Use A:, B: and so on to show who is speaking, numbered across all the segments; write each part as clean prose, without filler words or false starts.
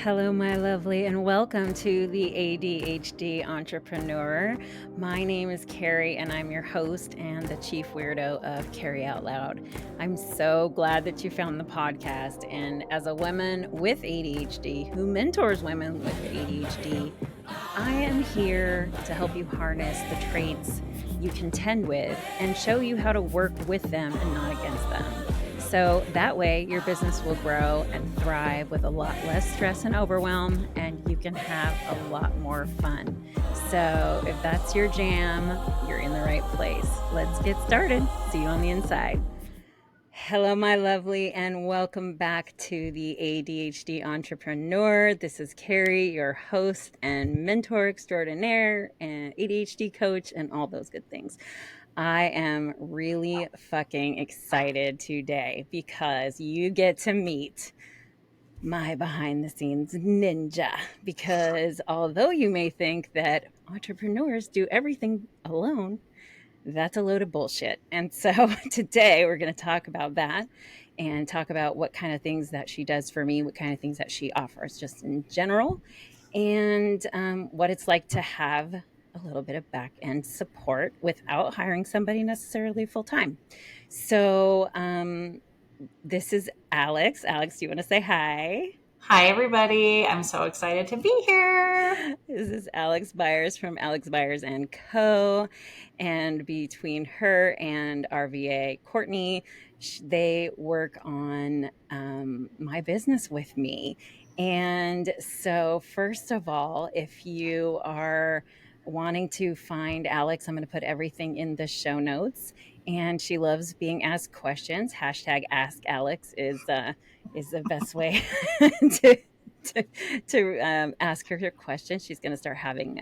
A: Hello, my lovely, and welcome to the ADHD Entrepreneur. My name is Karrie, and I'm your host and the chief weirdo of Karrie Out Loud. I'm so glad that you found the podcast. And as a woman with ADHD who mentors women with ADHD, I am here to help you harness the traits you contend with and show you how to work with them and not against them. So that way your business will grow and thrive with a lot less stress and overwhelm, and you can have a lot more fun. So if that's your jam, you're in the right place. Let's get started. See you on the inside. Hello, my lovely, and welcome back to the ADHD Entrepreneur. This is Karrie, your host and mentor extraordinaire and ADHD coach and all those good things. I am really fucking excited today because you get to meet my behind the scenes ninja. Because although you may think that entrepreneurs do everything alone, that's a load of bullshit. And so today we're going to talk about that and talk about what kind of things that she does for me, what kind of things that she offers just in general, and what it's like to have a little bit of back end support without hiring somebody necessarily full time. So this is Alex. Alex, do you want to say hi?
B: Hi, everybody. I'm so excited to be here.
A: This is Alex Beyers from Alex Beyers & Co. And between her and our VA, Courtney, they work on my business with me. And so first of all, if you are wanting to find Alex, I'm going to put everything in the show notes. And she loves being asked questions. Hashtag Ask Alex is the best way to ask her questions. She's going to start having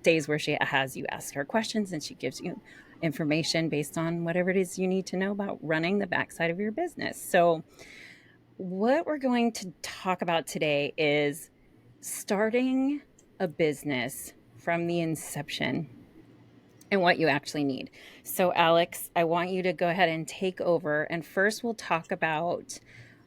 A: days where she has you ask her questions, and she gives you information based on whatever it is you need to know about running the backside of your business. So what we're going to talk about today is starting a business from the inception and what you actually need. So Alex, I want you to go ahead and take over. And first we'll talk about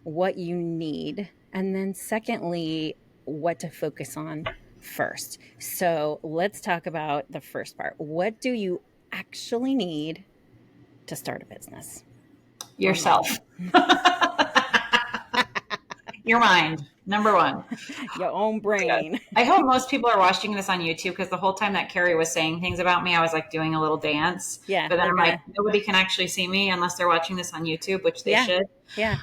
A: what you need. And then secondly, what to focus on first. So let's talk about the first part. What do you actually need to start a business?
B: Yourself. Your mind, number one.
A: Your own brain.
B: I hope most people are watching this on YouTube, because the whole time that Karrie was saying things about me, I was like doing a little dance.
A: Yeah.
B: But then I'm like, nobody can actually see me unless they're watching this on YouTube, which they should.
A: Yeah.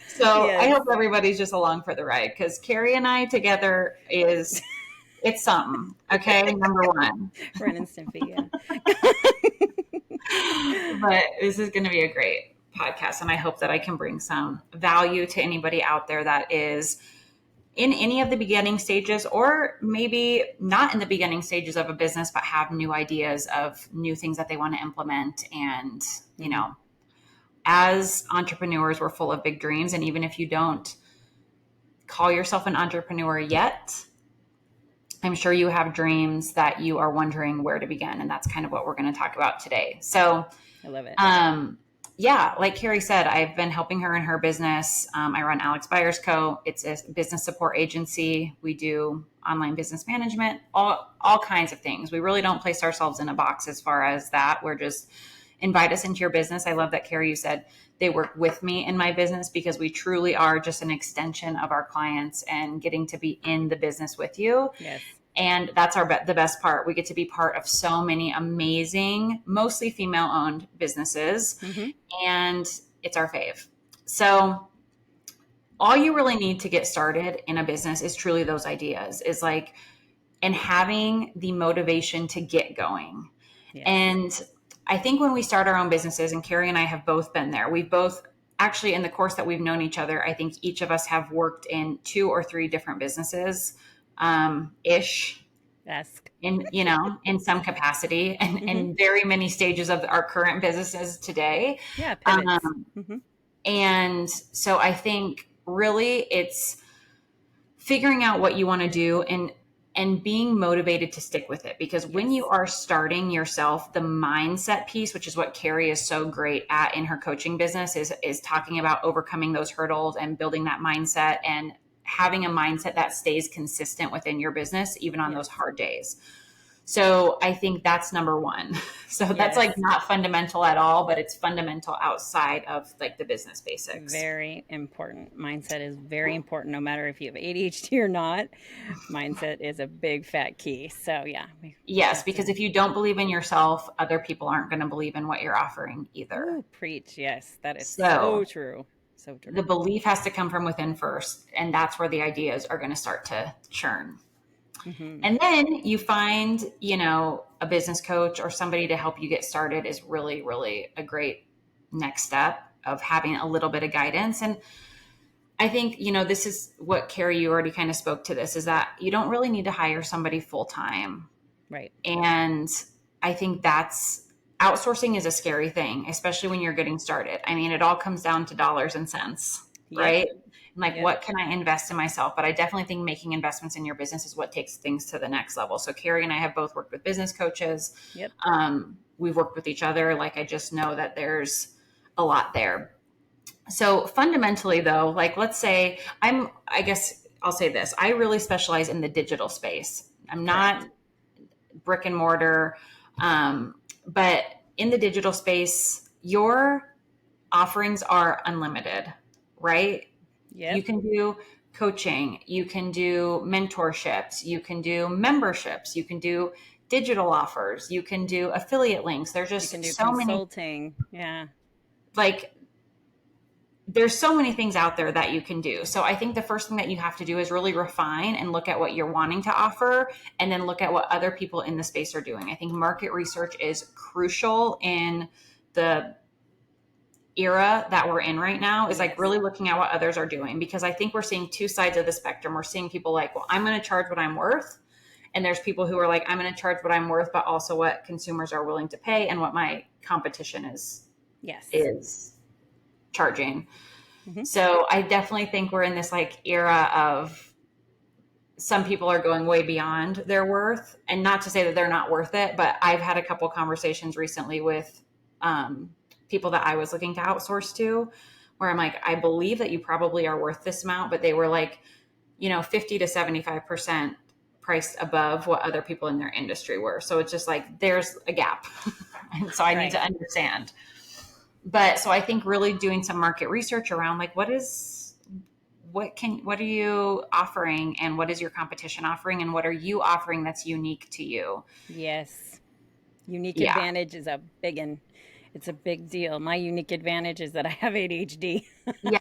B: So yes. I hope everybody's just along for the ride, because Karrie and I together it's something. Okay. Number one.
A: Ren and Stimpy, yeah.
B: But this is going to be a great podcast, and I hope that I can bring some value to anybody out there that is in any of the beginning stages, or maybe not in the beginning stages of a business, but have new ideas of new things that they want to implement. And, you know, as entrepreneurs, we're full of big dreams. And even if you don't call yourself an entrepreneur yet, I'm sure you have dreams that you are wondering where to begin. And that's kind of what we're going to talk about today. So
A: I love it.
B: Yeah, like Karrie said, I've been helping her in her business. I run Alex Beyers Co. It's a business support agency. We do online business management, all kinds of things. We really don't place ourselves in a box as far as that. We're just invite us into your business. I love that, Karrie, you said they work with me in my business, because we truly are just an extension of our clients and getting to be in the business with you.
A: Yes.
B: And that's the best part. We get to be part of so many amazing, mostly female-owned businesses, and it's our fave. So all you really need to get started in a business is truly those ideas, and having the motivation to get going. Yes. And I think when we start our own businesses, and Karrie and I have both been there, we've both actually, in the course that we've known each other, I think each of us have worked in 2 or 3 different businesses. Ish.
A: Yes.
B: In some capacity, and in very many stages of our current businesses today.
A: Yeah. Pivots.
B: And so I think really it's figuring out what you want to do. And and being motivated to stick with it. Because when you
A: Yes.
B: are starting yourself, the mindset piece, which is what Karrie is so great at in her coaching business, is talking about overcoming those hurdles and building that mindset and having a mindset that stays consistent within your business, even on those
A: Yes.
B: hard days. So I think that's number one. So that's like
A: Yes.
B: not fundamental at all, but it's fundamental outside of like the business basics.
A: Very important. Mindset is very important, no matter if you have ADHD or not. Mindset is a big fat key. So yeah, we
B: Yes,
A: have to.
B: because if you don't believe in yourself, other people aren't going to believe in what you're offering either.
A: Ooh, preach. Yes, that is so
B: So
A: true. So
B: the
A: true.
B: belief has to come from within first, and that's where the ideas are going to start to churn.
A: Hmm.
B: And then you find, a business coach or somebody to help you get started is really, really a great next step of having a little bit of guidance. And I think, this is what Karrie, you already kind of spoke to this, is that you don't really need to hire somebody full time.
A: Right.
B: And I think that's outsourcing is a scary thing, especially when you're getting started. I mean, it all comes down to dollars and cents,
A: Yep.
B: right? Like,
A: Yep.
B: what can I invest in myself? But I definitely think making investments in your business is what takes things to the next level. So, Karrie and I have both worked with business coaches.
A: Yep.
B: We've worked with each other. Like, I just know that there's a lot there. So, fundamentally, though, like, let's say I guess I'll say this, I really specialize in the digital space. I'm
A: Correct.
B: not brick and mortar. But in the digital space, your offerings are unlimited, right? You
A: Yep.
B: can do coaching, you can do mentorships, you can do memberships, you can do digital offers, you can do affiliate links. There's
A: You can
B: just
A: do
B: so many,
A: consulting. Yeah.
B: like, there's so many things out there that you can do. So I think the first thing that you have to do is really refine and look at what you're wanting to offer and then look at what other people in the space are doing. I think market research is crucial in the era that we're in right now, is like
A: Yes.
B: really looking at what others are doing, because I think we're seeing two sides of the spectrum. We're seeing people like, well, I'm going to charge what I'm worth. And there's people who are like, I'm going to charge what I'm worth, but also what consumers are willing to pay and what my competition
A: Yes.
B: is charging.
A: Hmm.
B: So I definitely think we're in this like era of some people are going way beyond their worth, and not to say that they're not worth it, but I've had a couple conversations recently with people that I was looking to outsource to, where I'm like, I believe that you probably are worth this amount, but they were like, 50 to 75% priced above what other people in their industry were. So it's just like, there's a gap. And so I need
A: Right.
B: to understand. But so I think really doing some market research around like, what are you offering, and what is your competition offering, and what are you offering that's unique to you?
A: Yes. Unique
B: Yeah.
A: advantage is a big one. It's a big deal. My unique advantage is that I have ADHD.
B: Yeah.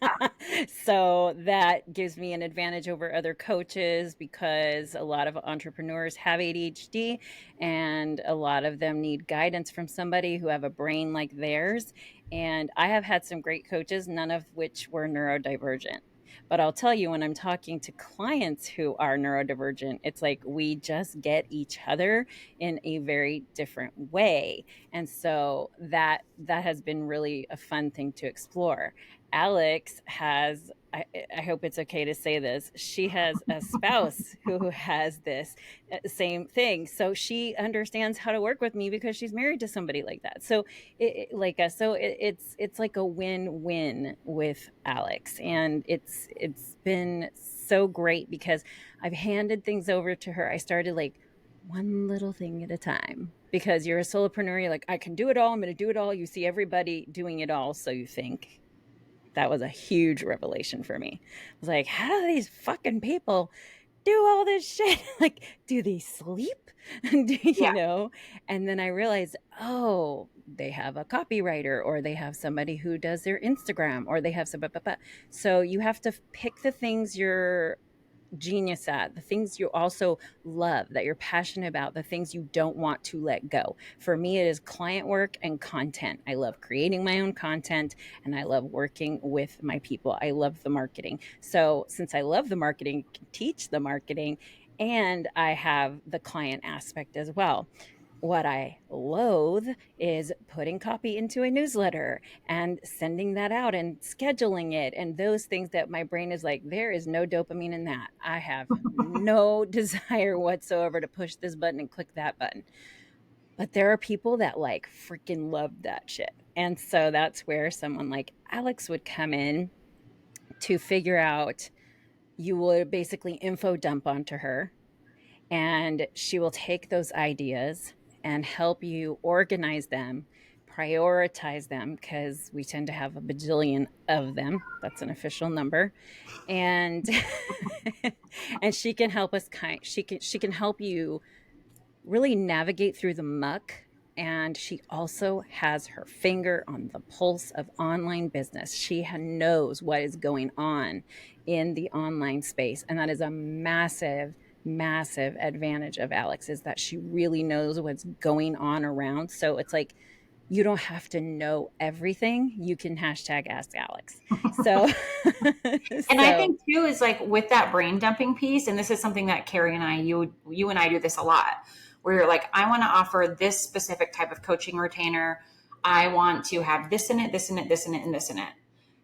A: So that gives me an advantage over other coaches because a lot of entrepreneurs have ADHD and a lot of them need guidance from somebody who have a brain like theirs. And I have had some great coaches, none of which were neurodivergent. But I'll tell you, when I'm talking to clients who are neurodivergent, it's like we just get each other in a very different way. And so that has been really a fun thing to explore. Alex has, I hope it's okay to say this, she has a spouse who has this same thing. So she understands how to work with me because she's married to somebody like that. So it's like a win-win with Alex. And it's been so great because I've handed things over to her. I started like one little thing at a time, because you're a solopreneur. You're like, I can do it all. I'm going to do it all. You see everybody doing it all. So you think. That was a huge revelation for me. I was like, how do these fucking people do all this shit? Like, do they sleep?
B: Yeah.
A: And then I realized, oh, they have a copywriter, or they have somebody who does their Instagram, or they have some. So you have to pick the things you're genius at, the things you also love, that you're passionate about, the things you don't want to let go. For me, it is client work and content. I love creating my own content and I love working with my people. I love the marketing. So since I love the marketing, I can teach the marketing, and I have the client aspect as well. What I loathe is putting copy into a newsletter and sending that out and scheduling it and those things that my brain is like, there is no dopamine in that. I have no desire whatsoever to push this button and click that button. But there are people that like freaking love that shit. And so that's where someone like Alex would come in to figure out. You would basically info dump onto her, and she will take those ideas and help you organize them, prioritize them, because we tend to have a bajillion of them. That's an official number. And and she can help us she can help you really navigate through the muck. And she also has her finger on the pulse of online business. She knows what is going on in the online space. And that is a massive, massive advantage of Alex, is that she really knows what's going on around. So it's like, you don't have to know everything. You can hashtag ask Alex. So,
B: And I
A: so
B: think too is like with that brain dumping piece, and this is something that Karrie and I, you and I do this a lot, where you're like, I want to offer this specific type of coaching retainer. I want to have this in it, this in it, this in it, and this in it.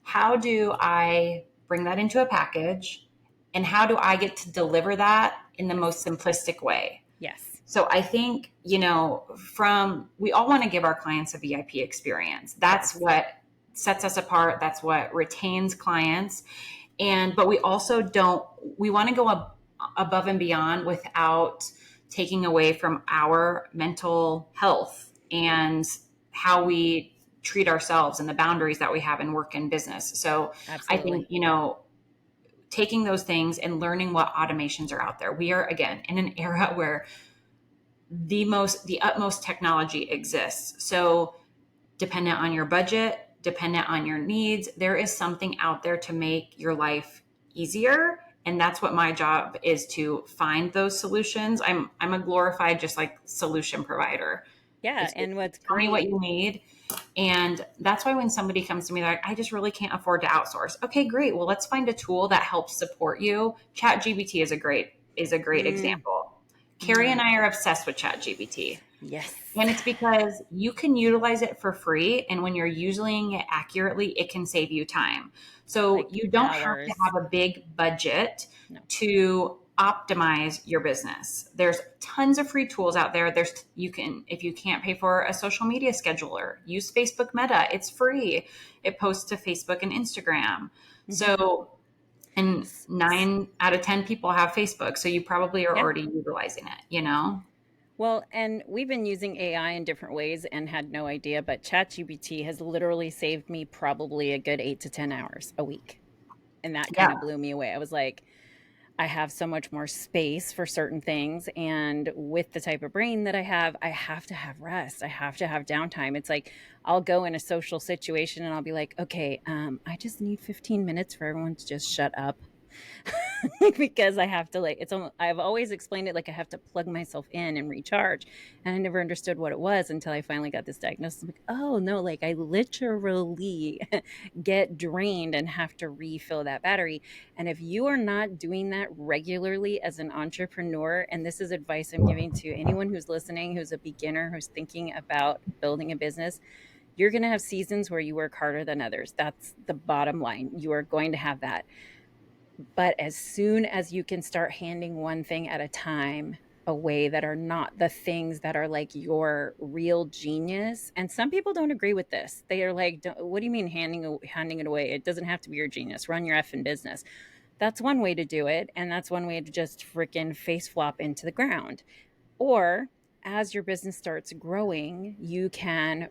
B: How do I bring that into a package? And how do I get to deliver that in the most simplistic way?
A: yes.
B: So I think, we all want to give our clients a VIP experience. That's
A: Yes.
B: what sets us apart. That's what retains clients. But we also we want to go above and beyond without taking away from our mental health and how we treat ourselves and the boundaries that we have in work and business. So I think,
A: Absolutely.
B: taking those things and learning what automations are out there. We are, again, in an era where the utmost technology exists. So dependent on your budget, dependent on your needs, there is something out there to make your life easier. And that's what my job is, to find those solutions. I'm a glorified just like solution provider.
A: Yeah.
B: It's
A: And what's
B: tell me what
A: great.
B: you need. And that's why when somebody comes to me, they're like, I just really can't afford to outsource. Okay, great. Well, let's find a tool that helps support you. ChatGPT is a great
A: Mm,
B: example. Karrie and
A: mm,
B: I are obsessed with ChatGPT.
A: yes.
B: And it's because you can utilize it for free. And when you're using it accurately, it can save you time. So
A: Like
B: you don't have to
A: hours.
B: have a big budget
A: No.
B: to optimize your business. There's tons of free tools out there. If you can't pay for a social media scheduler, use Facebook Meta. It's free. It posts to Facebook and Instagram.
A: Hmm.
B: So, and 9 out of 10 people have Facebook. So you probably are
A: Yeah.
B: already utilizing it.
A: Well, and we've been using AI in different ways and had no idea, but ChatGPT has literally saved me probably a good 8 to 10 hours a week. And that
B: Yeah.
A: kind of blew me away. I was like, I have so much more space for certain things. And with the type of brain that I have to have rest. I have to have downtime. It's like I'll go in a social situation and I'll be like, okay, I just need 15 minutes for everyone to just shut up. Because I have to, like, I've always explained it like I have to plug myself in and recharge. And I never understood what it was until I finally got this diagnosis. I'm like, oh no, like I literally get drained and have to refill that battery. And if you are not doing that regularly as an entrepreneur, and this is advice I'm giving to anyone who's listening, who's a beginner, who's thinking about building a business, you're going to have seasons where you work harder than others. That's the bottom line. You are going to have that. But as soon as you can start handing one thing at a time away that are not the things that are like your real genius, and some people don't agree with this. They are like, what do you mean handing it away? It doesn't have to be your genius. Run your effing business. That's one way to do it, and that's one way to just freaking face flop into the ground. Or as your business starts growing, you can,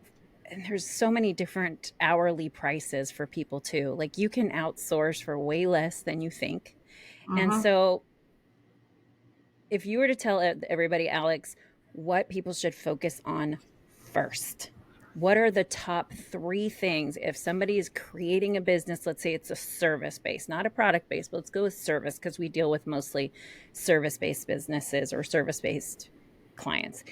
A: and there's so many different hourly prices for people too. Like you can outsource for way less than you think. And
B: Hmm.
A: so if you were to tell everybody, Alex, what people should focus on first, what are the top 3 things if somebody is creating a business? Let's say it's a service based, not a product based, but let's go with service because we deal with mostly service based businesses or service based clients.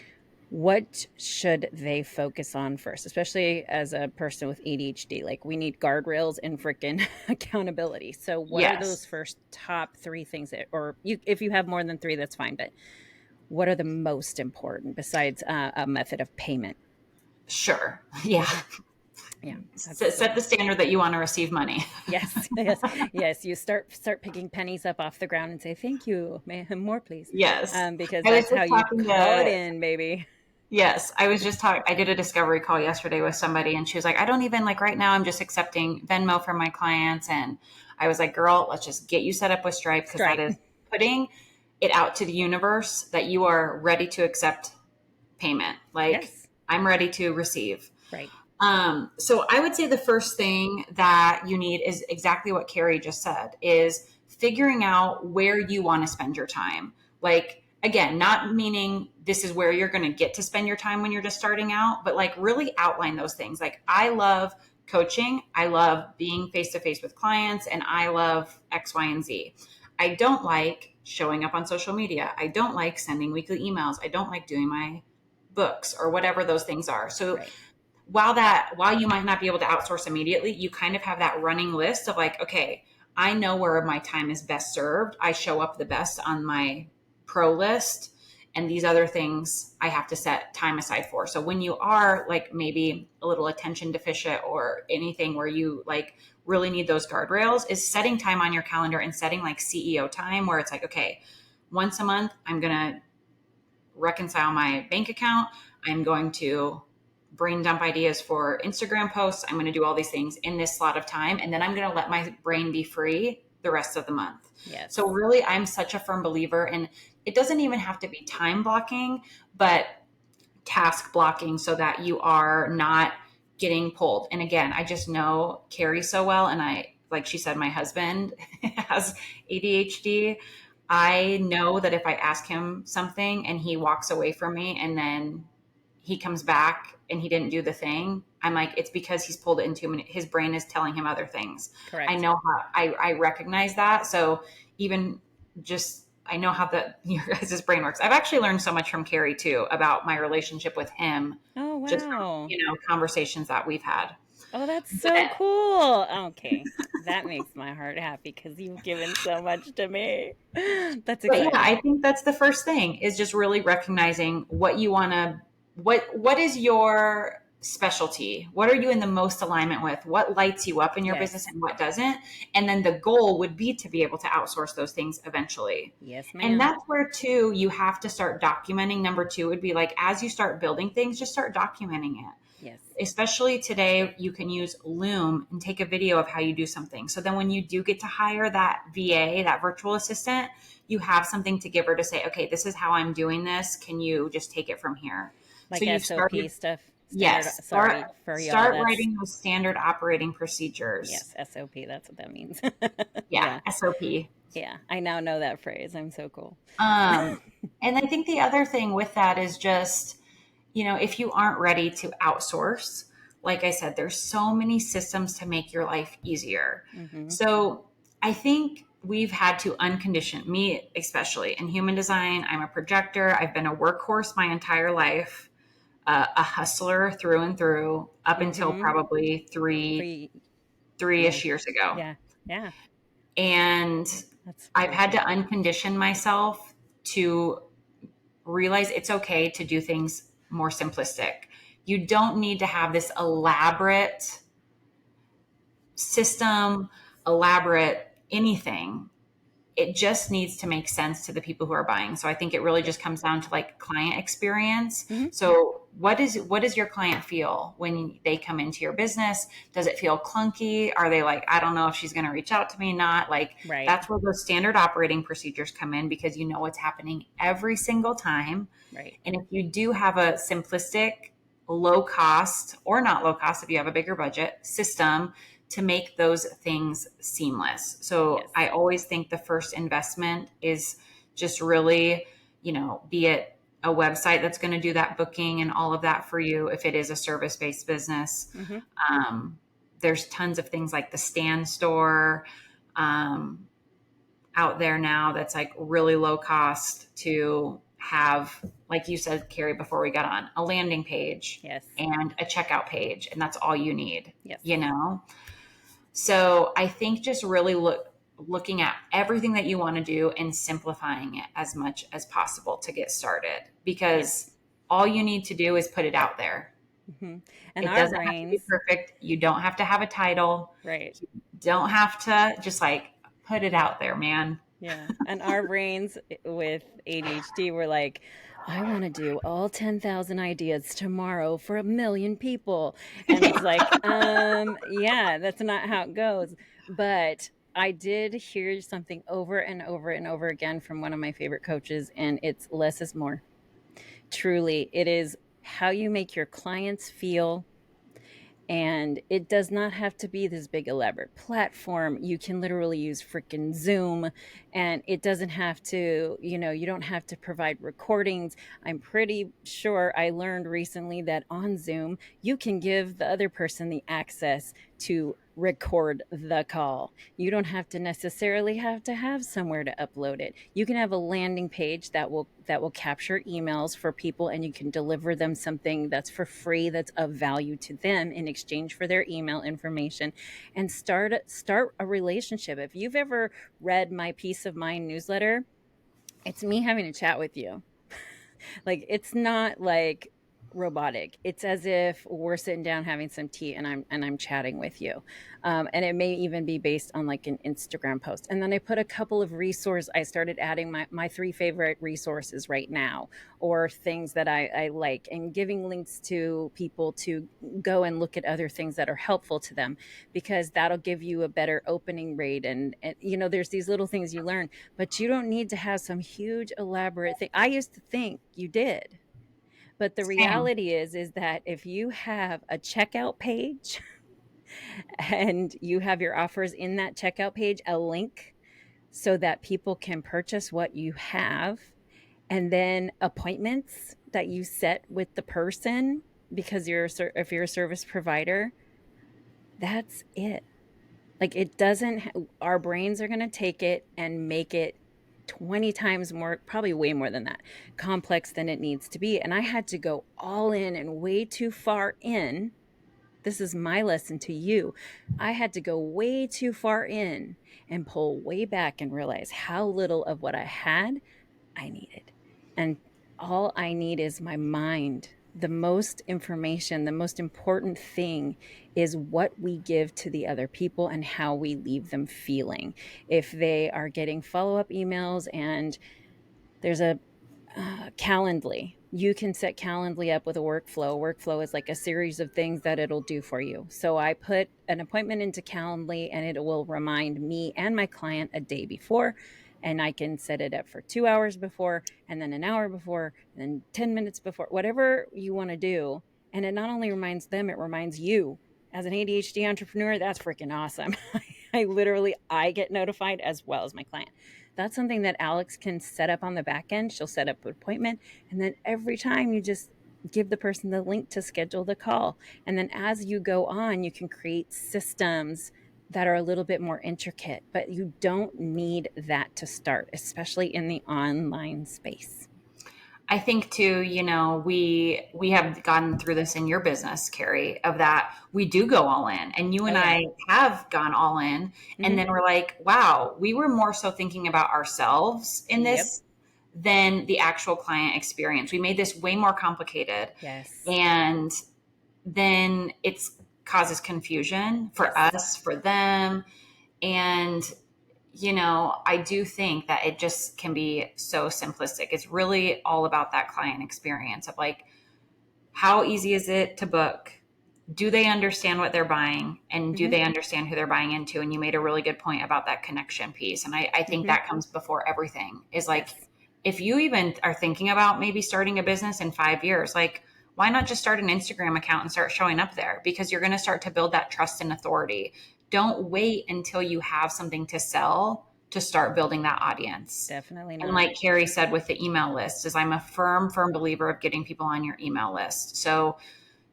A: What should they focus on first, especially as a person with ADHD? Like we need guardrails and freaking accountability. So what are those
B: Yes.
A: first top 3 things that, or if you have more than 3, that's fine. But what are the most important besides a method of payment?
B: Sure. Yeah.
A: Yeah,
B: Set the standard that you want to receive money.
A: yes, yes, yes. You start picking pennies up off the ground and say, "Thank you, more, please,"
B: Yes.
A: because
B: I was
A: that's how
B: just
A: you
B: talking
A: call it
B: to
A: in, baby.
B: Yes, I was just talking. I did a discovery call yesterday with somebody, and she was like, "I don't even like right now. I'm just accepting Venmo from my clients." And I was like, "Girl, let's just get you set up with Stripe because that
A: Stripe.
B: is putting it out to the universe that you are ready to accept payment. Like
A: Yes,
B: I'm ready to receive."
A: right.
B: So I would say the first thing that you need is exactly what Karrie just said: is figuring out where you want to spend your time. Like again, not meaning this is where you're going to get to spend your time when you're just starting out, but like really outline those things. Like I love coaching, I love being face to face with clients, and I love X, Y, and Z. I don't like showing up on social media. I don't like sending weekly emails. I don't like doing my books or whatever those things are. So
A: Right.
B: while you might not be able to outsource immediately, you kind of have that running list of like, okay, I know where my time is best served. I show up the best on my pro list, and these other things I have to set time aside for. So when you are like maybe a little attention deficient or anything where you like really need those guardrails, is setting time on your calendar and setting like CEO time where it's like, okay, once a month, I'm going to reconcile my bank account. I'm going to brain dump ideas for Instagram posts. I'm going to do all these things in this slot of time. And then I'm going to let my brain be free the rest of the month.
A: Yes.
B: So really, I'm such a firm believer in it doesn't even have to be time blocking, but task blocking so that you are not getting pulled. And again, I just know Karrie so well. And like she said, my husband has ADHD. I know that if I ask him something and he walks away from me and then he comes back and he didn't do the thing, I'm like, it's because he's pulled it into him and his brain is telling him other things.
A: Correct.
B: I know how I recognize that. So even just, I know how your guys' brain works. I've actually learned so much from Karrie too about my relationship with him.
A: Oh,
B: Just from,
A: wow.
B: conversations that we've had.
A: Oh, that's so
B: But
A: cool. Okay. That makes my heart happy because you've given so much to me. That's
B: But yeah,
A: exciting.
B: I think that's the first thing is just really recognizing what you want to, what is your specialty? What are you in the most alignment with? What lights you up in your business
A: Yes.
B: and what doesn't? And then the goal would be to be able to outsource those things eventually.
A: Yes,
B: And
A: ma'am.
B: that's where too, you have to start documenting. Number two would be like, as you start building things, just start documenting it.
A: Yes.
B: Especially today, you can use Loom and take a video of how you do something. So then when you do get to hire that VA, that virtual assistant, you have something to give her to say, okay, this is how I'm doing this. Can you just take it from here? So
A: Like
B: you've
A: SOP
B: started,
A: stuff. Standard.
B: yes,
A: Sorry for y'all.
B: start
A: That's,
B: writing those standard operating procedures.
A: yes, SOP. That's what that means.
B: Yeah,
A: Yeah.
B: SOP.
A: Yeah. I now know that phrase. I'm so cool.
B: Um, and I think the other thing with that is just, if you aren't ready to outsource, like I said, there's so many systems to make your life easier.
A: Mm-hmm.
B: So I think we've had to uncondition, me especially in human design. I'm a projector. I've been a workhorse my entire life, a hustler through and through up until
A: Mm-hmm.
B: probably
A: Free. Yeah.
B: three-ish years ago.
A: Yeah. Yeah.
B: And
A: That's
B: I've had to
A: crazy.
B: uncondition myself to realize it's okay to do things more simplistic. You don't need to have this elaborate system, elaborate anything. It just needs to make sense to the people who are buying. So I think it really
A: Yep.
B: just comes down to like client experience.
A: Mm-hmm.
B: So what does your client feel when they come into your business? Does it feel clunky? Are they like, I don't know if she's going to reach out to me, not like
A: Right.
B: that's where those standard operating procedures come in because you know what's happening every single time.
A: Right.
B: And if you do have a simplistic, low cost or not low cost, if you have a bigger budget system to make those things seamless. So
A: Yes.
B: I always think the first investment is just really, be it a website that's going to do that booking and all of that for you if it is a service-based business.
A: Mm-hmm.
B: There's tons of things like the Stand Store out there now that's like really low cost to have, like you said, Karrie, before we got on, a landing page
A: Yes.
B: and a checkout page. And that's all you need,
A: Yes.
B: So I think just really looking at everything that you want to do and simplifying it as much as possible to get started, because
A: Yes.
B: all you need to do is put it out there.
A: And
B: It
A: our
B: doesn't have to be
A: brains,
B: perfect. You don't have to have a title.
A: right.
B: You don't have to, just like put it out there, man.
A: Yeah. And our brains with ADHD were like, I want to do all 10,000 ideas tomorrow for 1,000,000 people. And it's like, yeah, that's not how it goes. But I did hear something over and over and over again from one of my favorite coaches, and it's less is more. Truly, it is how you make your clients feel, and it does not have to be this big elaborate platform. You can literally use freaking Zoom, and it doesn't have to, you don't have to provide recordings. I'm pretty sure I learned recently that on Zoom, you can give the other person the access to record the call. You don't have to necessarily have to have somewhere to upload it. You can have a landing page that will capture emails for people, and you can deliver them something that's for free, that's of value to them in exchange for their email information, and start a relationship. If you've ever read my Peace of Mind newsletter, it's me having a chat with you. Like, it's not like robotic. It's as if we're sitting down having some tea, and I'm chatting with you. And it may even be based on like an Instagram post. And then I put a couple of resources. I started adding my 3 favorite resources right now, or things that I like, and giving links to people to go and look at other things that are helpful to them, because that'll give you a better opening rate. And there's these little things you learn, but you don't need to have some huge elaborate thing. I used to think you did, but the
B: Same.
A: reality is that if you have a checkout page and you have your offers in that checkout page, a link so that people can purchase what you have, and then appointments that you set with the person, because if you're a service provider, that's it. Like, it doesn't, our brains are going to take it and make it 20 times more, probably way more than that, complex than it needs to be. And I had to go all in and way too far in. This is my lesson to you. I had to go way too far in and pull way back and realize how little of what I had I needed. And all I need is my mind. The most information, the most important thing is what we give to the other people and how we leave them feeling. If they are getting follow up emails, and there's a Calendly. You can set Calendly up with a workflow. Workflow is like a series of things that it'll do for you. So I put an appointment into Calendly, and it will remind me and my client a day before. And I can set it up for 2 hours before, and then an hour before, and then 10 minutes before, whatever you want to do. And it not only reminds them, it reminds you. As an ADHD entrepreneur, that's freaking awesome. I get notified as well as my client. That's something that Alex can set up on the back end. She'll set up an appointment, and then every time you just give the person the link to schedule the call. And then as you go on, you can create systems that are a little bit more intricate, but you don't need that to start, especially in the online space.
B: I think too, we have gone through this in your business, Karrie, of that we do go all in. And you
A: Oh,
B: and
A: yeah.
B: I have gone all in. And
A: Mm-hmm.
B: then we're like, wow, we were more so thinking about ourselves in
A: Yep.
B: this than the actual client experience. We made this way more complicated.
A: Yes.
B: And then it causes confusion for
A: Yes.
B: us, for them. And I do think that it just can be so simplistic. It's really all about that client experience of like, how easy is it to book? Do they understand what they're buying? And do
A: Mm-hmm.
B: they understand who they're buying into? And you made a really good point about that connection piece. And I think
A: Mm-hmm.
B: that comes before everything, is like,
A: Yes.
B: if you even are thinking about maybe starting a business in 5 years, like, why not just start an Instagram account and start showing up there? Because you're going to start to build that trust and authority. Don't wait until you have something to sell to start building that audience.
A: Definitely
B: And
A: not.
B: like Karrie said with the email list, is I'm a firm believer of getting people on your email list. So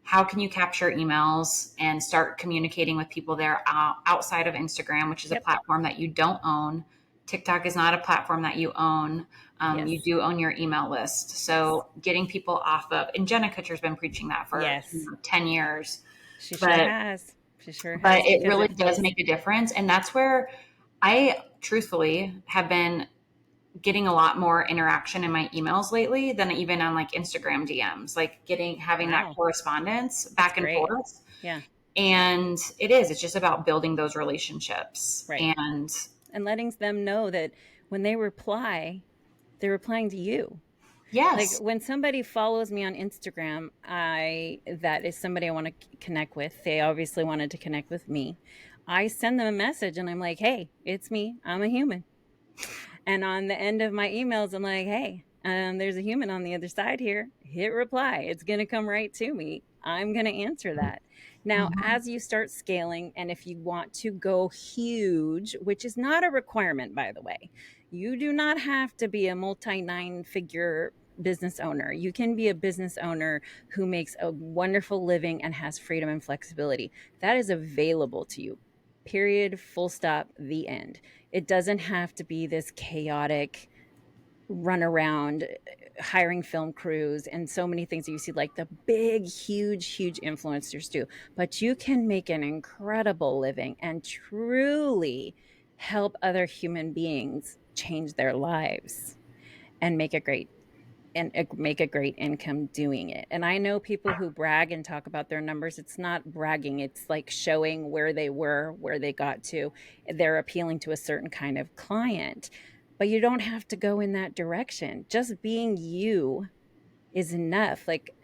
B: how can you capture emails and start communicating with people there outside of Instagram, which is a
A: Yep.
B: platform that you don't own? TikTok is not a platform that you own. You
A: Yes.
B: do own your email list.
A: Yes.
B: So getting people off of, and Jenna Kutcher's been preaching that for
A: Yes.
B: 10 years,
A: She sure
B: but
A: has. She sure
B: but
A: has,
B: it
A: because
B: really
A: it
B: does
A: feels.
B: make a difference. And that's where I truthfully have been getting a lot more interaction in my emails lately than even on like Instagram DMs, like having that
A: Wow,
B: correspondence
A: that's
B: back and
A: great.
B: forth.
A: Yeah,
B: And it's just about building those relationships.
A: right.
B: And
A: And letting them know that when they reply, they're replying to you. Like
B: yes.
A: when somebody follows me on Instagram, I that is somebody I want to connect with. They obviously wanted to connect with me. I send them a message and I'm like, "Hey, it's me. I'm a human." And on the end of my emails, I'm like, "Hey, there's a human on the other side here. Hit reply. It's going to come right to me. I'm going to answer that." Now,
B: Mhm.
A: as you start scaling, and if you want to go huge, which is not a requirement, by the way, you do not have to be a multi nine figure business owner. You can be a business owner who makes a wonderful living and has freedom and flexibility. That is available to you. Period, full stop, the end. It doesn't have to be this chaotic run around hiring film crews and so many things that you see like the big huge influencers do, but you can make an incredible living and truly help other human beings change their lives and make a great income doing it. And I know people who brag and talk about their numbers. It's not bragging, it's like showing where they were, where they got to. They're appealing to a certain kind of client. But you don't have to go in that direction. Just being you is enough. Like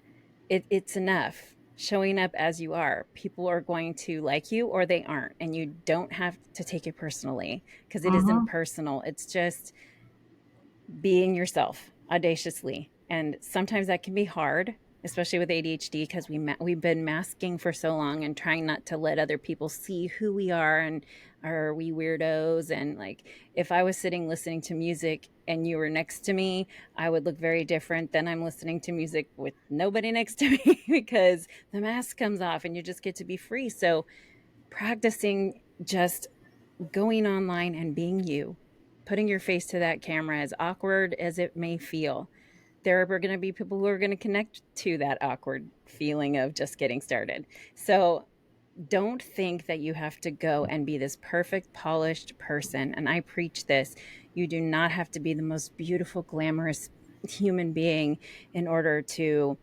A: it's enough. Showing up as you are. People are going to like you or they aren't. And you don't have to take it personally because it isn't
B: Mhm.
A: personal. It's just being yourself audaciously. And sometimes that can be hard, especially with ADHD, because we've been masking for so long and trying not to let other people see who we are and are we weirdos. And like, if I was sitting listening to music and you were next to me, I would look very different than I'm listening to music with nobody next to me because the mask comes off and you just get to be free. So practicing just going online and being you, putting your face to that camera, as awkward as it may feel, there are going to be people who are going to connect to that awkward feeling of just getting started. So don't think that you have to go and be this perfect, polished person. And I preach this. You do not have to be the most beautiful, glamorous human being in order to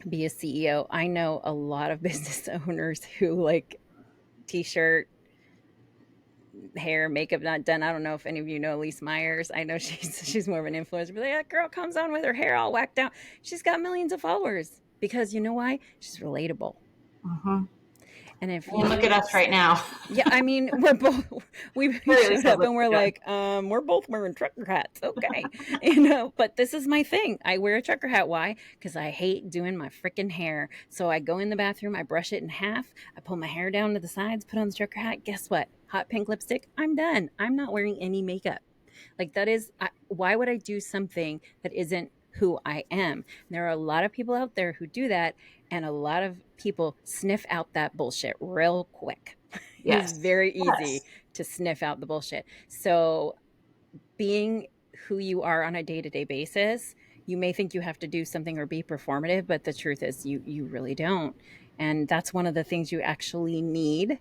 A: be a CEO. I know a lot of business owners who like t-shirt, hair, makeup not done. I don't know if any of you know Elise Myers. I know she's more of an influencer, but that girl comes on with her hair all whacked out. She's got millions of followers because you know why? She's relatable.
B: Mhm.
A: And if
B: And look at
A: you
B: us right now.
A: yeah, I mean, we're both we
B: Or at least
A: showed
B: I
A: up
B: look
A: and we're
B: good.
A: like, we're both wearing trucker hats. Okay. But this is my thing. I wear a trucker hat. Why? Because I hate doing my freaking hair. So I go in the bathroom, I brush it in half, I pull my hair down to the sides, put on the trucker hat. Guess what? Hot pink lipstick. I'm done. I'm not wearing any makeup. Like that is why would I do something that isn't who I am? There are a lot of people out there who do that, and a lot of people sniff out that bullshit real quick. It is
B: Yes.
A: very easy
B: Yes.
A: to sniff out the bullshit. So, being who you are on a day-to-day basis, you may think you have to do something or be performative, but the truth is you really don't. And that's one of the things you actually need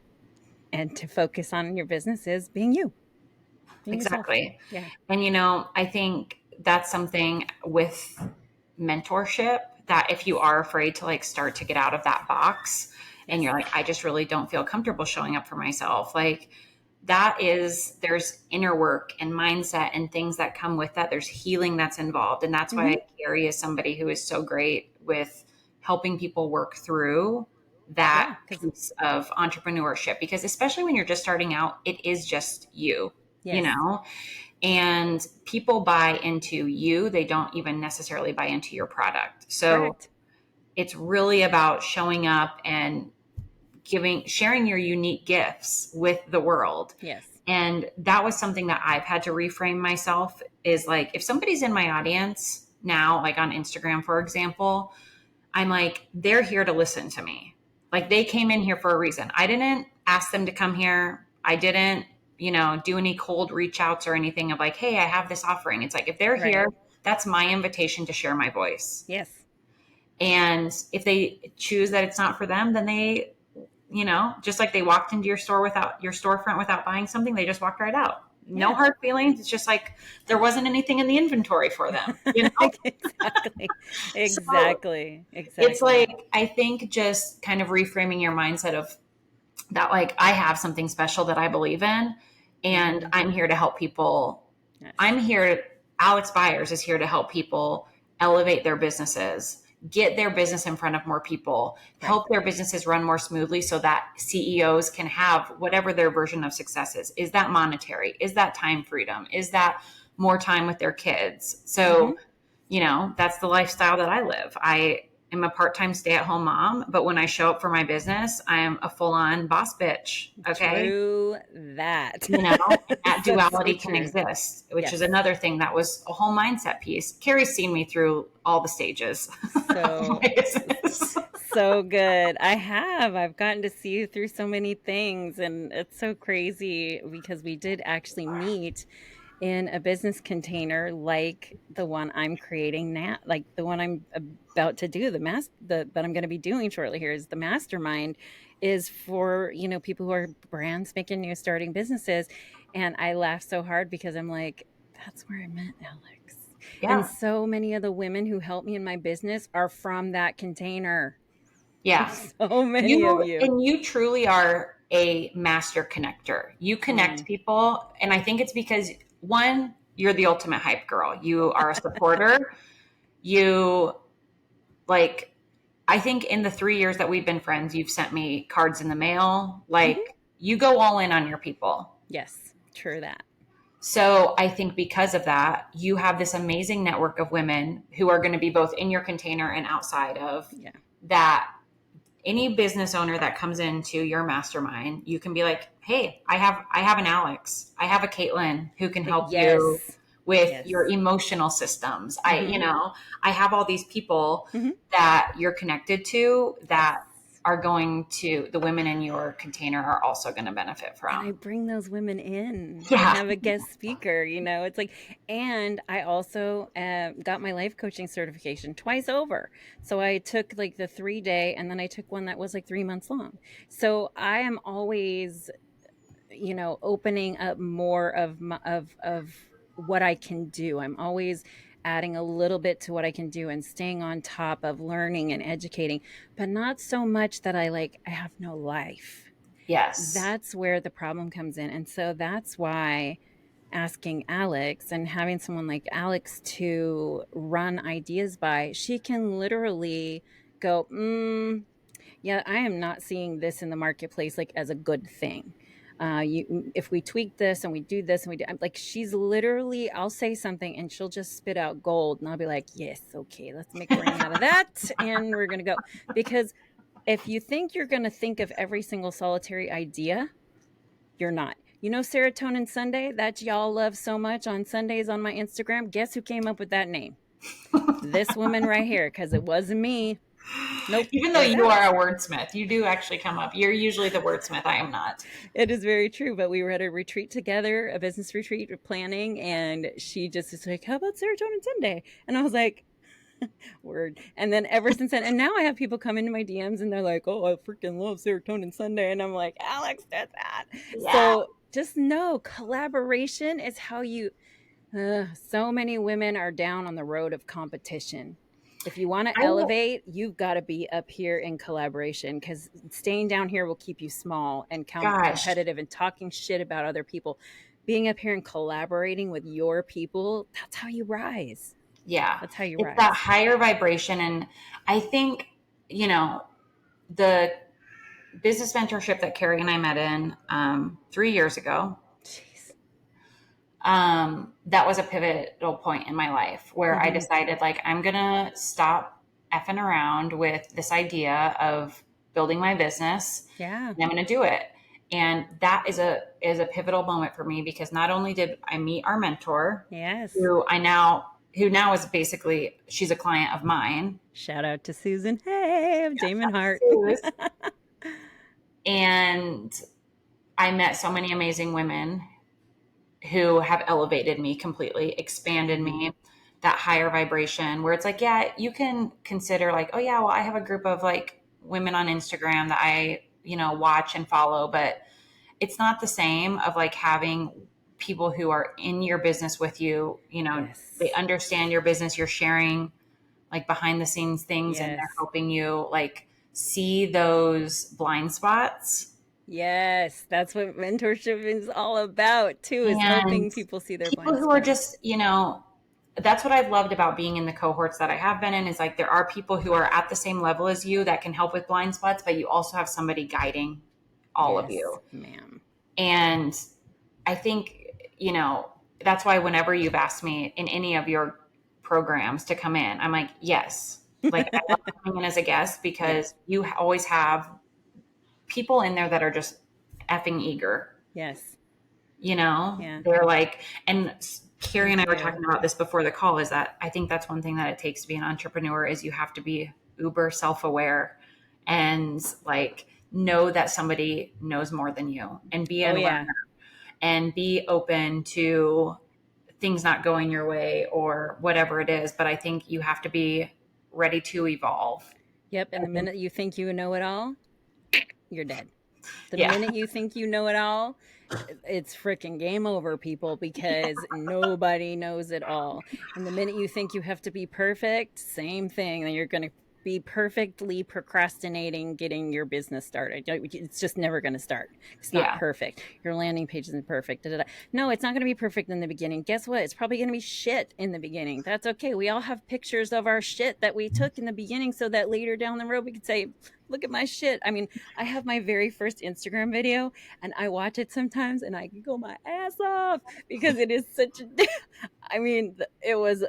A: and to focus on in your business is being yourself.
B: Exactly.
A: Yeah.
B: And I think that's something with mentorship that if you are afraid to like start to get out of that box and you're
A: Yes.
B: like, I just really don't feel comfortable showing up for myself, like there's inner work and mindset and things that come with that. There's healing that's involved. And that's why
A: Mhm.
B: Karrie is somebody who is so great with helping people work through that
A: Yeah, cuz
B: piece of entrepreneurship, because especially when you're just starting out, it is just you, you
A: yes.
B: know, and people buy into you. They don't even necessarily buy into your product. So
A: Correct.
B: it's really about showing up and sharing your unique gifts with the world.
A: Yes.
B: And that was something that I've had to reframe myself is like, if somebody's in my audience now, like on Instagram, for example, I'm like, they're here to listen to me. Like they came in here for a reason. I didn't ask them to come here. I didn't, do any cold reach outs or anything of like, hey, I have this offering. It's like, if they're here,
A: Right.
B: that's my invitation to share my voice.
A: Yes.
B: And if they choose that it's not for them, then just like they walked into your storefront without buying something, they just walked right out. No
A: Yeah.
B: hard feelings. It's just like there wasn't anything in the inventory for them,
A: Exactly.
B: So
A: Exactly.
B: it's
A: Exactly.
B: like, I think just kind of reframing your mindset of that, like, I have something special that I believe in, and
A: Mm-hmm.
B: I'm here to help people.
A: Yes.
B: I'm here. Alex Beyers is here to help people elevate their businesses, get their business in front of more people,
A: Right.
B: help their businesses run more smoothly so that CEOs can have whatever their version of success is. Is that monetary? Is that time freedom? Is that more time with their kids?
A: Mm-hmm.
B: So, that's the lifestyle that I live. I am a part-time stay-at-home mom, but when I show up for my business, I am a full-on boss bitch. Okay.
A: True that.
B: And that
A: So
B: duality can
A: true.
B: exist, which is
A: Yes.
B: another thing that was a whole mindset piece. Carrie's seen me through all the stages of
A: So
B: my business.
A: so good. I've gotten to see you through so many things, and it's so crazy because we did actually meet in a business container like the one I'm creating now, like the one I'm about to do, that I'm going to be doing shortly here is the mastermind is for, people who are brands making new starting businesses. And I laugh so hard because I'm like, that's where I met Alex. And
B: Yeah.
A: so many of the women who help me in my business are from that container.
B: Yeah.
A: So many of you.
B: You truly are a master connector. You connect
A: Mm.
B: people. And I think it's because, one, you're the ultimate hype girl. You are a supporter. You like, I think in the 3 years that we've been friends, you've sent me cards in the mail.
A: Mhm.
B: Like, you go all in on your people.
A: Yes, true that.
B: So I think because of that, you have this amazing network of women who are going to be both in your container and outside of
A: Yeah.
B: that. Any business owner that comes into your mastermind, you can be like, hey, I have an Alex, I have a Caitlin who can help you
A: Yes.
B: with your
A: Yes.
B: emotional systems.
A: Mhm.
B: I have all these people
A: Mhm.
B: that you're connected to
A: Yes.
B: that are going to, the women in your container are also going to benefit
A: And I
B: from.
A: bring those women in and
B: Yeah.
A: have a guest speaker, it's like, and I also got my life coaching certification twice over. So I took like the 3 day and then I took one that was like 3 months long. So I am always, opening up more of of what I can do. I'm always adding a little bit to what I can do and staying on top of learning and educating, but not so much that I have no life.
B: Yes.
A: That's where the problem comes in. And so that's why asking Alex and having someone like Alex to run ideas by, she can literally go, yeah, I am not seeing this in the marketplace like as a good thing. If we tweak this and we do this and we do, I'm like, she's literally, I'll say something and she'll just spit out gold, and I'll be like, yes, okay, let's make rain out of that, and we're gonna go. Because if you think you're gonna think of every single solitary idea, you're not. Serotonin Sunday that y'all love so much on Sundays on my Instagram. Guess who came up with that name? This woman right here, because it wasn't me. Nope,
B: Even
A: it
B: though
A: was
B: you are
A: Alex.
B: a wordsmith, you do actually come up. You're usually the wordsmith. I am not.
A: It is very true. But we were at a retreat together, a business retreat planning, and she just is like, "How about Serotonin Sunday?" And I was like, "Word." And then ever since then, and now I have people come into my DMs and they're like, "Oh, I freaking love Serotonin Sunday," and I'm like, "Alex did that."
B: Yeah.
A: So just know, collaboration is how you. So many women are down on the road of competition. If you want to
B: I will,
A: elevate, you've got to be up here in collaboration, because staying down here will keep you small and
B: gosh.
A: competitive and talking shit about other people. Being up here and collaborating with your people, that's how you rise.
B: Yeah.
A: That's how you
B: It's that
A: rise.
B: higher vibration. And I think, the business mentorship that Karrie and I met in 3 years ago,
A: Jeez.
B: that was a pivotal point in my life where I
A: Mm-hmm.
B: decided, like, I'm going to stop effing around with this idea of building my business,
A: Yeah.
B: and I'm going to do it. And that is a pivotal moment for me, because not only did I meet our mentor,
A: Yes.
B: who now is basically, she's a client of mine.
A: Shout out to Susan. Hey, of Damon Hart.
B: And I met so many amazing women who have elevated me completely, expanded
A: Mm-hmm.
B: me, that higher vibration where it's like, yeah, you can consider like, oh yeah, well, I have a group of like women on Instagram that I watch and follow, but it's not the same of like having people who are in your business with you, they
A: Yes.
B: understand your business, you're sharing like behind the scenes things and they're
A: Yes.
B: helping you like see those blind spots.
A: Yes. That's what mentorship is all about too, is
B: And
A: helping people see their
B: people
A: blind
B: who are
A: spots.
B: just, that's what I've loved about being in the cohorts that I have been in is like there are people who are at the same level as you that can help with blind spots, but you also have somebody guiding all of
A: Yes,
B: you.
A: ma'am.
B: And I think, that's why whenever you've asked me in any of your programs to come in, I'm like, yes. Like I love coming in as a guest
A: Yeah.
B: because you always have people in there that are just effing eager.
A: Yes. Yeah.
B: They're like, and
A: Me
B: Karrie and I were
A: too.
B: talking about this before the call, is that I think that's one thing that it takes to be an entrepreneur is you have to be uber self-aware and like know that somebody knows more than you and be a
A: Oh
B: learner
A: yeah.
B: and be open to things not going your way or whatever it is. But I think you have to be ready to evolve.
A: Yep. And
B: I
A: the
B: think,
A: minute you think you know it all, you're dead. The
B: yeah,
A: minute you think you know it all, it's freaking game over, people, because nobody knows it all. And the minute you think you have to be perfect, same thing. Then you're going to be perfectly procrastinating getting your business started. It's just never going to start. It's not
B: yeah,
A: perfect. Your landing page isn't perfect. Da, da, da. No, it's not going to be perfect in the beginning. Guess what? It's probably going to be shit in the beginning. That's okay. We all have pictures of our shit that we took in the beginning so that later down the road we could say, look at my shit. I mean, I have my very first Instagram video and I watch it sometimes and I giggle my ass off because it is such a I mean, it was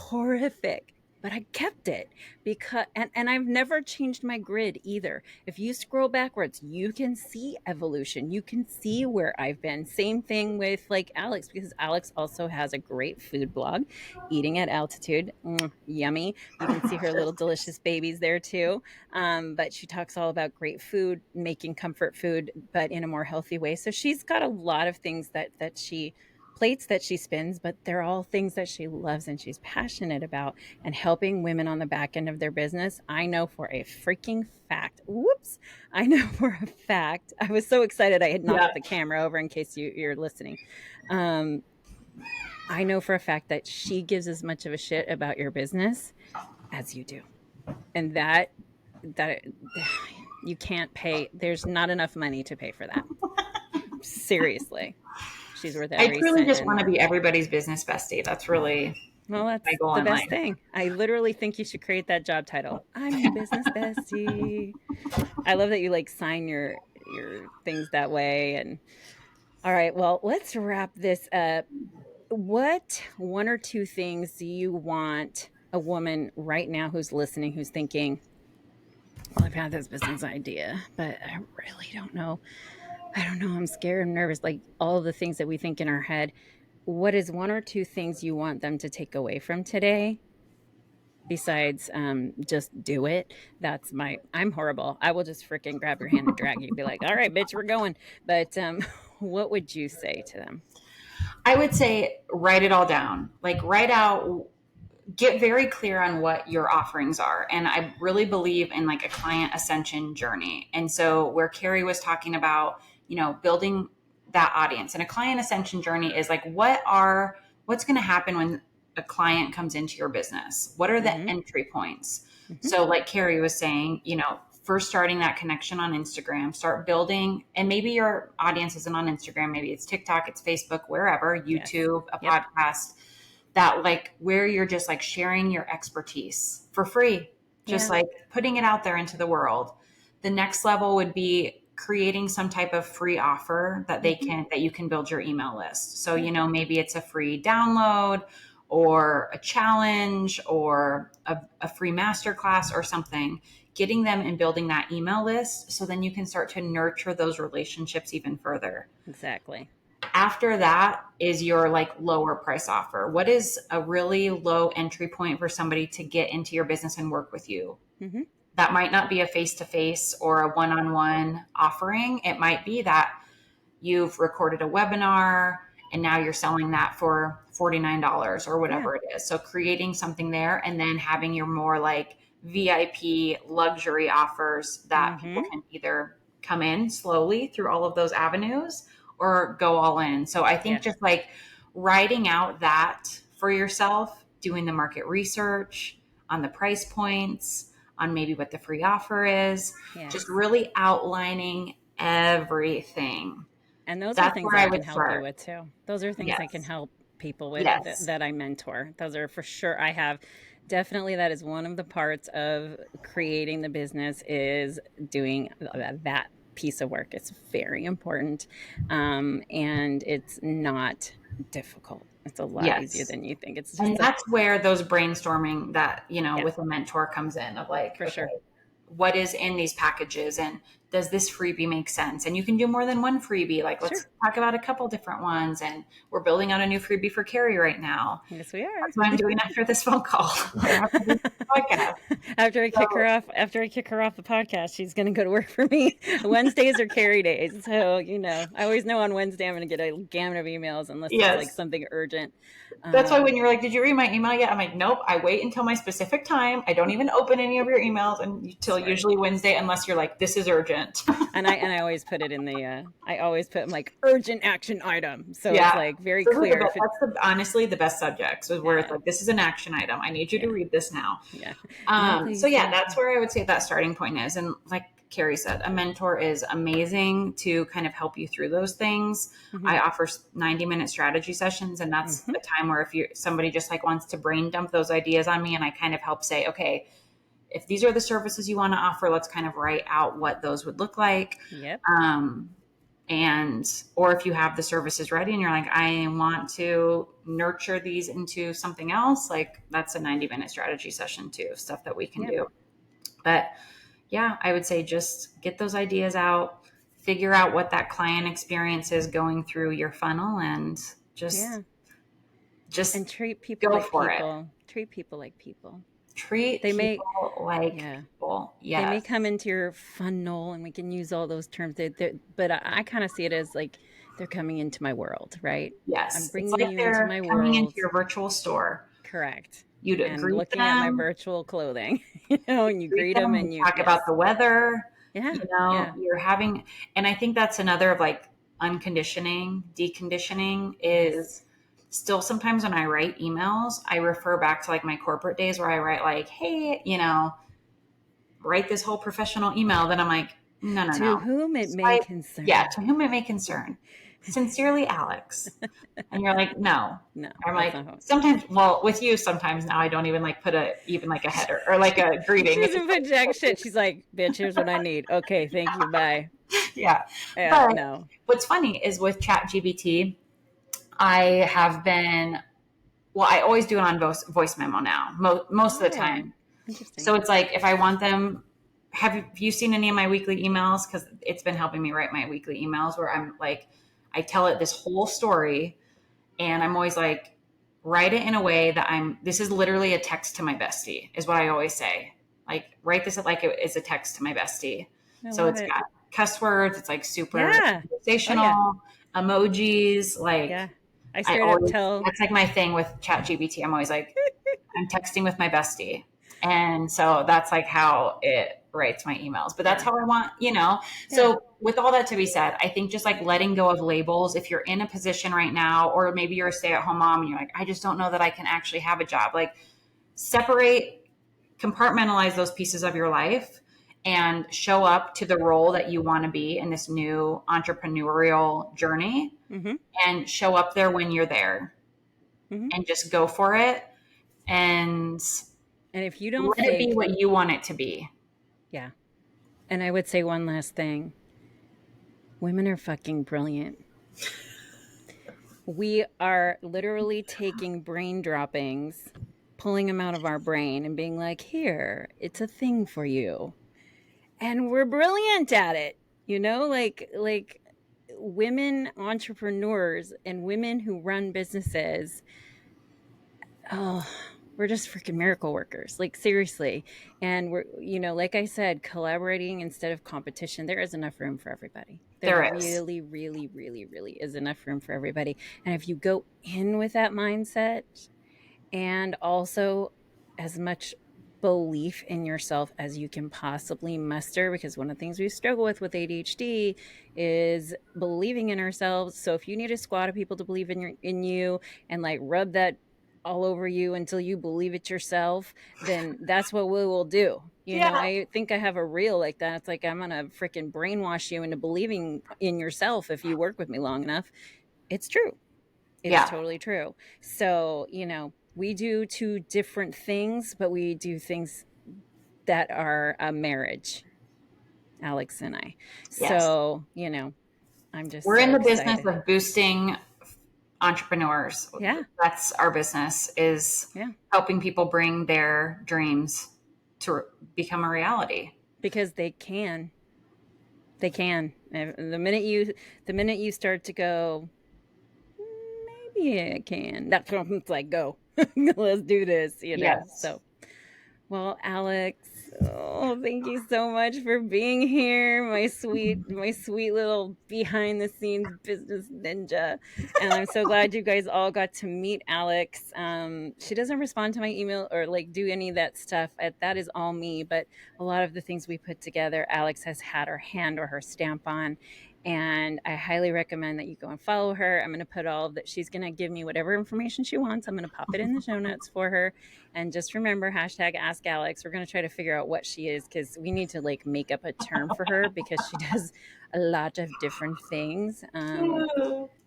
A: horrific, but I kept it because and I've never changed my grid either. If you scroll backwards, you can see evolution. You can see where I've been. Same thing with like Alex because Alex also has a great food blog, Eating at Altitude. Yummy. You can see her little delicious babies there too. But she talks all about great food, making comfort food, but in a more healthy way. So she's got a lot of things that she plates that she spins, but they're all things that she loves and she's passionate about and helping women on the back end of their business. I know for a freaking fact. Whoops. I know for a fact. I was so excited I had
B: yeah.
A: knocked the camera over in case you're listening. Um, I know for a fact that she gives as much of a shit about your business as you do. And that you can't pay, there's not enough money to pay for that. Seriously. She's worth
B: I
A: every
B: truly
A: cent
B: just
A: and
B: want to
A: more.
B: be everybody's business bestie. That's really
A: Well,
B: my
A: that's
B: goal
A: the
B: in
A: best
B: life.
A: thing. I literally think you should create that job title. I'm your business bestie. I love that you like sign your things that way. And all right, well, let's wrap this up. What one or two things do you want a woman right now who's listening, who's thinking, well, I've had this business idea, but I really don't know. I don't know. I'm scared. I'm nervous. Like all of the things that we think in our head. What is one or two things you want them to take away from today besides just do it? I'm horrible. I will just freaking grab your hand and drag you and be like, all right, bitch, we're going. But what would you say to them?
B: I would say write it all down. Like write out, get very clear on what your offerings are. And I really believe in like a client ascension journey. And so where Karrie was talking about, building that audience and a client ascension journey is like what's going to happen when a client comes into your business? What are the
A: Mm-hmm.
B: entry points?
A: Mm-hmm.
B: So like Karrie was saying, first starting that connection on Instagram, start building, and maybe your audience isn't on Instagram, maybe it's TikTok, it's Facebook, wherever,
A: Yes.
B: YouTube, a
A: Yep.
B: podcast, that like where you're just like sharing your expertise for free, just
A: Yeah.
B: like putting it out there into the world. The next level would be creating some type of free offer that
A: Mm-hmm.
B: that you can build your email list. So,
A: Yep.
B: maybe it's a free download or a challenge or a free masterclass or something, getting them and building that email list. So then you can start to nurture those relationships even further.
A: Exactly.
B: After that is your like lower price offer. What is a really low entry point for somebody to get into your business and work with you?
A: Mm-hmm.
B: That might not be a face-to-face or a one-on-one offering. It might be that you've recorded a webinar and now you're selling that for $49 or
A: Yeah.
B: whatever it is. So creating something there and then having your more like VIP luxury offers that people
A: Mm-hmm.
B: can either come in slowly through all of those avenues or go all in. So I think just like writing out that for yourself, doing the market research on the price points, on maybe what the free offer is, just really outlining everything.
A: And those are
B: That's
A: things
B: where
A: that
B: I
A: I can
B: would
A: help you
B: start.
A: with too. Those are things I can
B: Yes.
A: help people with
B: Yes.
A: that I mentor. Those are for sure. I have definitely, that is one of the parts of creating the business, is doing that piece of work. It's very important. And it's not difficult. It's a lot easier
B: Yes.
A: than you think. It's
B: And
A: just a,
B: that's where those brainstorming that,
A: yeah,
B: with a mentor comes in of like,
A: for
B: okay,
A: sure.
B: what is in these packages and does this freebie make sense? And you can do more than one freebie. Like,
A: Sure.
B: let's talk about a couple different ones. And we're building out a new freebie for Karrie right now.
A: Yes, we are.
B: That's what I'm doing after this phone call or after this podcast. So,
A: After I kick her off the podcast, she's going to go to work for me. Wednesdays are Karrie days, so I always know on Wednesday I'm going to get a gamut of emails unless it's like
B: yes.
A: something urgent.
B: That's why when you're like, did you read my email yet? I'm like, nope. I wait until my specific time. I don't even open any of your emails until
A: Smart.
B: usually Wednesday, unless you're like, this is urgent.
A: And I always put it in the I always put like urgent action item, so it's
B: Yeah.
A: like very
B: So
A: clear if it.
B: that's honestly the best subjects is where it's
A: Yeah,
B: like, this is an action item. I need you to
A: yeah,
B: read this now.
A: yeah. No,
B: So
A: please.
B: yeah, that's where I would say that starting point is. And like Karrie said, a mentor is amazing to kind of help you through those things.
A: Mm-hmm.
B: I offer 90-minute strategy sessions, and that's
A: Mm-hmm.
B: a time where if somebody just like wants to brain dump those ideas on me, and I kind of help say, okay, if these are the services you want to offer, let's kind of write out what those would look like.
A: Yep.
B: And or if you have the services ready and you're like, I want to nurture these into something else, like that's a 90-minute strategy session too, stuff that we can
A: Yep.
B: do. But yeah, I would say just get those ideas out, figure out what that client experience is going through your funnel, and
A: Yeah.
B: just
A: And treat people
B: go
A: like
B: for it.
A: people. Treat people like people.
B: Treat
A: They may,
B: people like
A: yeah.
B: people.
A: They may
B: Yes.
A: come into your funnel, and we can use all those terms. But I kind of see it as like they're coming into my world, right? I'm
B: Yes. It's
A: bringing
B: like
A: you into
B: they're
A: my
B: coming into
A: world.
B: your virtual store.
A: Correct.
B: You'd
A: And
B: greet
A: looking at my
B: them,
A: virtual clothing, and you
B: greet
A: greet them,
B: them, we
A: and
B: talk about
A: yes.
B: the weather,
A: Yeah. Yeah.
B: you're having, and I think that's another of like unconditioning, deconditioning
A: Yes.
B: is still sometimes when I write emails, I refer back to like my corporate days where I write like, hey, write this whole professional email. Then I'm like, no, no,
A: To
B: no.
A: whom it may
B: Swipe, yeah,
A: concern.
B: to whom it may concern. Sincerely, Alex. And you're like, no.
A: No,
B: I'm
A: that's
B: like,
A: not how.
B: sometimes, well, with you, sometimes now I don't even like put even like a header or like a
A: She
B: greeting. It's
A: doesn't
B: just
A: put jack
B: like,
A: shit. She's like, bitch, here's what I need. Okay, thank you. Bye.
B: yeah.
A: Yeah,
B: But
A: no.
B: what's funny is with ChatGPT, I have been, well, I always do it on voice memo now, most of the
A: Oh,
B: time. So
A: interesting.
B: it's like if I want them, have you seen any of my weekly emails? Because it's been helping me write my weekly emails where I'm like, I tell it this whole story, and I'm always like, write it in a way that this is literally a text to my bestie, is what I always say. Like, write this like it is a text to my bestie.
A: I
B: So
A: love
B: it's
A: it.
B: got cuss words, it's like super
A: Yeah. Oh, yeah.
B: conversational, emojis.
A: Yeah.
B: Like,
A: I straight up tell.
B: that's like my thing with ChatGPT. I'm always like, I'm texting with my bestie. And so that's like how it writes my emails. But that's
A: Yeah.
B: how I want,
A: Yeah.
B: So with all that to be said, I think just like letting go of labels, if you're in a position right now, or maybe you're a stay-at-home mom and you're like, I just don't know that I can actually have a job. Like separate, compartmentalize those pieces of your life and show up to the role that you want to be in this new entrepreneurial journey,
A: Mm-hmm.
B: and show up there when you're there
A: Mm-hmm.
B: and just go for it. And
A: And if you don't
B: let it be
A: fake,
B: what you want it to be.
A: yeah. And I would say one last thing. Women are fucking brilliant. We are literally taking brain droppings, pulling them out of our brain and being like, here, it's a thing for you. And we're brilliant at it. Like women entrepreneurs and women who run businesses. Oh, we're just freaking miracle workers. Like seriously. And we're, like I said, collaborating instead of competition. There is enough room for everybody. There
B: There is.
A: really, really, really, really is enough room for everybody. And if you go in with that mindset, and also as much belief in yourself as you can possibly muster, because one of the things we struggle with ADHD is believing in ourselves. So if you need a squad of people to believe in you and like rub that all over you until you believe it yourself, then that's what we will do.
B: Yeah.
A: I think I have a reel like that. It's like I'm gonna freaking brainwash you into believing in yourself if you work with me long enough. It's true. It's
B: Yeah.
A: totally true. So, we do two different things, but we do things that are a marriage, Alex and I.
B: Yes.
A: So, I'm just
B: We're in
A: so
B: the business
A: excited.
B: of boosting entrepreneurs.
A: Yeah.
B: That's our business, is
A: Yeah.
B: helping people bring their dreams to become a reality.
A: Because they can. They can. The minute you start to go, maybe I can. That's when it's like, go. Let's do this.
B: Yes.
A: So well, Alex, oh, thank you so much for being here, my sweet little behind the scenes business ninja. And I'm so glad you guys all got to meet Alex. She doesn't respond to my email or like do any of that stuff. That is all me. But a lot of the things we put together, Alex has had her hand or her stamp on. And I highly recommend that you go and follow her. I'm going to put all of that. She's going to give me whatever information she wants. I'm going to pop it in the show notes for her. And just remember, hashtag Ask Alex. We're going to try to figure out what she is, because we need to like make up a term for her because she does a lot of different things.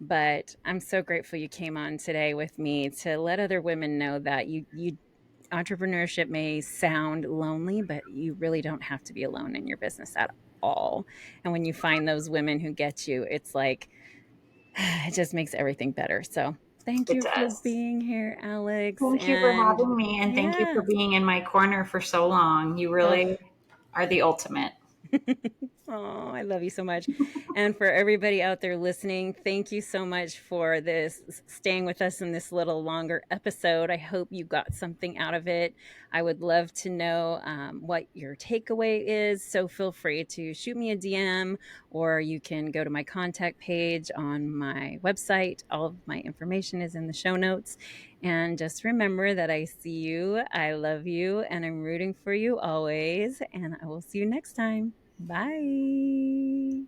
A: But I'm so grateful you came on today with me to let other women know that you entrepreneurship may sound lonely, but you really don't have to be alone in your business at all. And when you find those women who get you, it's like it just makes everything better. So thank
B: It
A: you for
B: does.
A: being here, Alex.
B: Thank you for
A: And
B: having me, and thank you for
A: yeah.
B: being in my corner for so long. You
A: Ugh.
B: really are the ultimate.
A: Oh, I love you so much. And for everybody out there listening, thank you so much for this, staying with us in this little longer episode. I hope you got something out of it. I would love to know what your takeaway is. So feel free to shoot me a DM, or you can go to my contact page on my website. All of my information is in the show notes. And just remember that I see you, I love you, and I'm rooting for you always. And I will see you next time. Bye.